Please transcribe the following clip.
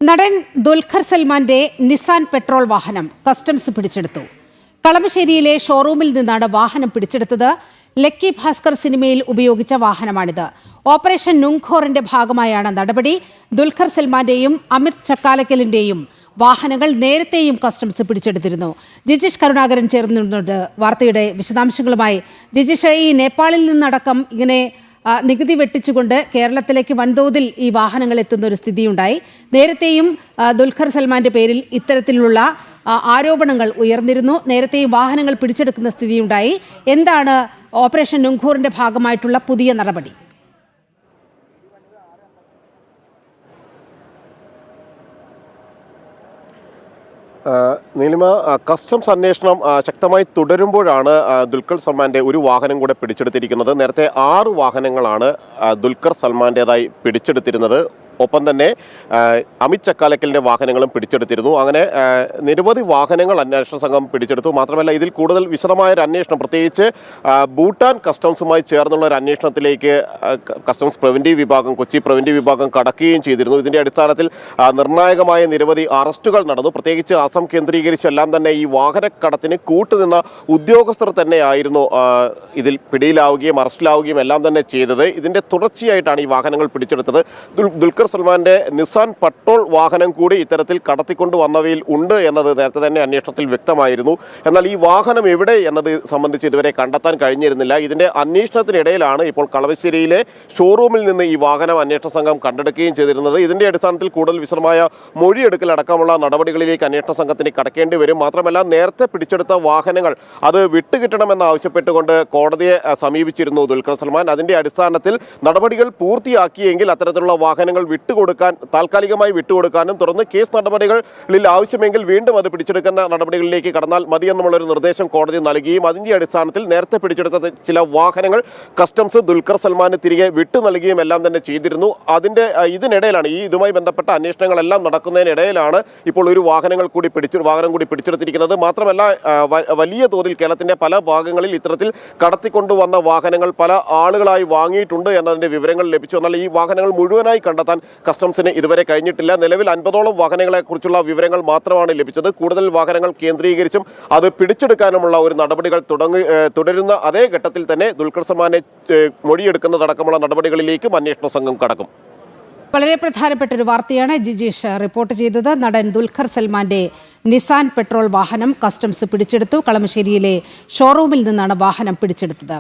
നടൻ ദുൽഖർ സൽമാന്റെ Nissan petrol വാഹനം കസ്റ്റംസ് പിടിച്ചെടുത്തു. കളമശ്ശേരിയിലെ ഷോറൂമിൽ നിന്നാണ് വാഹനം പിടിച്ചെടുത്തത്. ലക്കി ഭാസ്കർ സിനിമയിൽ ഉപയോഗിച്ച വാഹനമാണിത്. ഓപ്പറേഷൻ നുങ്ഖോറിന്റെ ഭാഗമായാണ് നടപടി. ദുൽഖർ സൽമാന്റെയും അമിത് ചക്കാലക്കലിന്റെയും വാഹനങ്ങൾ നേരത്തെയും കസ്റ്റംസ് പിടിച്ചെടുത്തിരുന്നു. ജിജീഷ് കരുണാകരൻ ചേർന്നുണ്ട് വാർത്തയുടെ വിശദാംശങ്ങളുമായി. ജിജീഷ്, ഈ നേപ്പാളിൽ നിന്നടക്കം ഇങ്ങനെ നികുതി വെട്ടിച്ചുകൊണ്ട് കേരളത്തിലേക്ക് വൻതോതിൽ ഈ വാഹനങ്ങൾ എത്തുന്ന ഒരു സ്ഥിതിയുണ്ടായി. നേരത്തെയും ദുൽഖർ സൽമാന്റെ പേരിൽ ഇത്തരത്തിലുള്ള ആരോപണങ്ങൾ ഉയർന്നിരുന്നു. നേരത്തെയും വാഹനങ്ങൾ പിടിച്ചെടുക്കുന്ന സ്ഥിതിയുണ്ടായി. എന്താണ് ഓപ്പറേഷൻ നുങ്ഖൂറിന്റെ ഭാഗമായിട്ടുള്ള പുതിയ നടപടി? നീലിമ, കസ്റ്റംസ് അന്വേഷണം ശക്തമായി തുടരുമ്പോഴാണ് ദുൽഖർ സൽമാന്റെ ഒരു വാഹനം കൂടെ പിടിച്ചെടുത്തിരിക്കുന്നത്. നേരത്തെ 6 വാഹനങ്ങളാണ് ദുൽഖർ സൽമാന്റേതായി പിടിച്ചെടുത്തിരുന്നത്. ഒപ്പം തന്നെ അമിത് ചക്കാലക്കലിൻ്റെ വാഹനങ്ങളും പിടിച്ചെടുത്തിരുന്നു. അങ്ങനെ നിരവധി വാഹനങ്ങൾ അന്വേഷണ സംഘം പിടിച്ചെടുത്തു. മാത്രമല്ല, ഇതിൽ കൂടുതൽ വിശദമായൊരു അന്വേഷണം, പ്രത്യേകിച്ച് ഭൂട്ടാൻ കസ്റ്റംസുമായി ചേർന്നുള്ള ഒരു അന്വേഷണത്തിലേക്ക് കസ്റ്റംസ് പ്രിവൻറ്റീവ് വിഭാഗം, കൊച്ചി പ്രിവൻറ്റീവ് വിഭാഗം കടക്കുകയും ചെയ്തിരുന്നു. ഇതിൻ്റെ അടിസ്ഥാനത്തിൽ നിർണായകമായ നിരവധി അറസ്റ്റുകൾ നടന്നു. പ്രത്യേകിച്ച് അസം കേന്ദ്രീകരിച്ചെല്ലാം തന്നെ ഈ വാഹനക്കടത്തിന് കൂട്ടുനിന്ന ഉദ്യോഗസ്ഥർ തന്നെയായിരുന്നു ഇതിൽ പിടിയിലാവുകയും അറസ്റ്റിലാവുകയും എല്ലാം തന്നെ ചെയ്തത്. ഇതിൻ്റെ തുടർച്ചയായിട്ടാണ് ഈ വാഹനങ്ങൾ പിടിച്ചെടുത്തത്. ദുൽഖർ സൽമാന്റെ നിസാൻ പെട്രോൾ വാഹനം കൂടി ഇത്തരത്തിൽ കടത്തിക്കൊണ്ടുവന്നവയിൽ ഉണ്ട് എന്നത് നേരത്തെ തന്നെ അന്വേഷണത്തിൽ വ്യക്തമായിരുന്നു. എന്നാൽ ഈ വാഹനം എവിടെ എന്നത് സംബന്ധിച്ച് ഇതുവരെ കണ്ടെത്താൻ കഴിഞ്ഞിരുന്നില്ല. ഇതിന്റെ അന്വേഷണത്തിനിടയിലാണ് ഇപ്പോൾ കളമശ്ശേരിയിലെ ഷോറൂമിൽ നിന്ന് ഈ വാഹനം അന്വേഷണ സംഘം കണ്ടെടുക്കുകയും ചെയ്തിരുന്നത്. ഇതിന്റെ അടിസ്ഥാനത്തിൽ കൂടുതൽ വിശദമായ മൊഴിയെടുക്കൽ അടക്കമുള്ള നടപടികളിലേക്ക് അന്വേഷണ സംഘത്തിന് കടക്കേണ്ടി വരും. മാത്രമല്ല, നേരത്തെ പിടിച്ചെടുത്ത വാഹനങ്ങൾ അത് വിട്ടുകിട്ടണമെന്ന് ആവശ്യപ്പെട്ടുകൊണ്ട് കോടതിയെ സമീപിച്ചിരുന്നു ദുൽഖർ സൽമാൻ. അതിന്റെ അടിസ്ഥാനത്തിൽ നടപടികൾ പൂർത്തിയാക്കിയെങ്കിൽ അത്തരത്തിലുള്ള വാഹനങ്ങൾ താൽക്കാലികമായി വിട്ടുകൊടുക്കാനും തുടർന്ന് കേസ് നടപടികളിൽ ആവശ്യമെങ്കിൽ വീണ്ടും അത് പിടിച്ചെടുക്കുന്ന നടപടികളിലേക്ക് കടന്നാൽ മതിയെന്നുള്ളൊരു നിർദ്ദേശം കോടതി നൽകുകയും അതിൻ്റെ അടിസ്ഥാനത്തിൽ നേരത്തെ പിടിച്ചെടുത്ത ചില വാഹനങ്ങൾ കസ്റ്റംസ് ദുൽഖർ സൽമാന് തിരികെ വിട്ടു നൽകുകയും എല്ലാം തന്നെ ചെയ്തിരുന്നു. ഇതിനിടയിലാണ് ഇതുമായി ബന്ധപ്പെട്ട അന്വേഷണങ്ങളെല്ലാം നടക്കുന്നതിനിടയിലാണ് ഇപ്പോൾ ഒരു വാഹനം കൂടി പിടിച്ചെടുത്തിരിക്കുന്നത്. മാത്രമല്ല, വലിയ തോതിൽ കേരളത്തിന്റെ പല ഭാഗങ്ങളിൽ ഇത്തരത്തിൽ കടത്തിക്കൊണ്ടുവന്ന വാഹനങ്ങൾ പല ആളുകളായി വാങ്ങിയിട്ടുണ്ട് എന്നതിന്റെ വിവരങ്ങൾ ലഭിച്ചു. എന്നാൽ ഈ വാഹനങ്ങൾ മുഴുവനായി കണ്ടെത്താൻ കസ്റ്റംസിന് ഇതുവരെ കഴിഞ്ഞിട്ടില്ല. നിലവിൽ 50ഓളം വാഹനങ്ങളെ കുറിച്ചുള്ള വിവരങ്ങൾ മാത്രമാണ് ലഭിച്ചത്. കൂടുതൽ വാഹനങ്ങൾ കേന്ദ്രീകരിച്ചും അത് പിടിച്ചെടുക്കാനുമുള്ള ഒരു നടപടികൾ തുടരുന്ന അതേ ഘട്ടത്തിൽ തന്നെ ദുൽഖർ സൽമാനെ മൊഴിയെടുക്കുന്നതടക്കമുള്ള നടപടികളിലേക്കും അന്വേഷണ സംഘം കടക്കും. വളരെ പ്രധാനപ്പെട്ട ഒരു വാർത്തയാണ് ജിജീഷ് റിപ്പോർട്ട് ചെയ്തത്. നടൻ ദുൽഖർ സൽമാന്റെ നിസാൻ പെട്രോൾ വാഹനം കസ്റ്റംസ് പിടിച്ചെടുത്തു. കളമശ്ശേരിയിലെ ഷോറൂമിൽ നിന്നാണ് വാഹനം പിടിച്ചെടുത്തത്.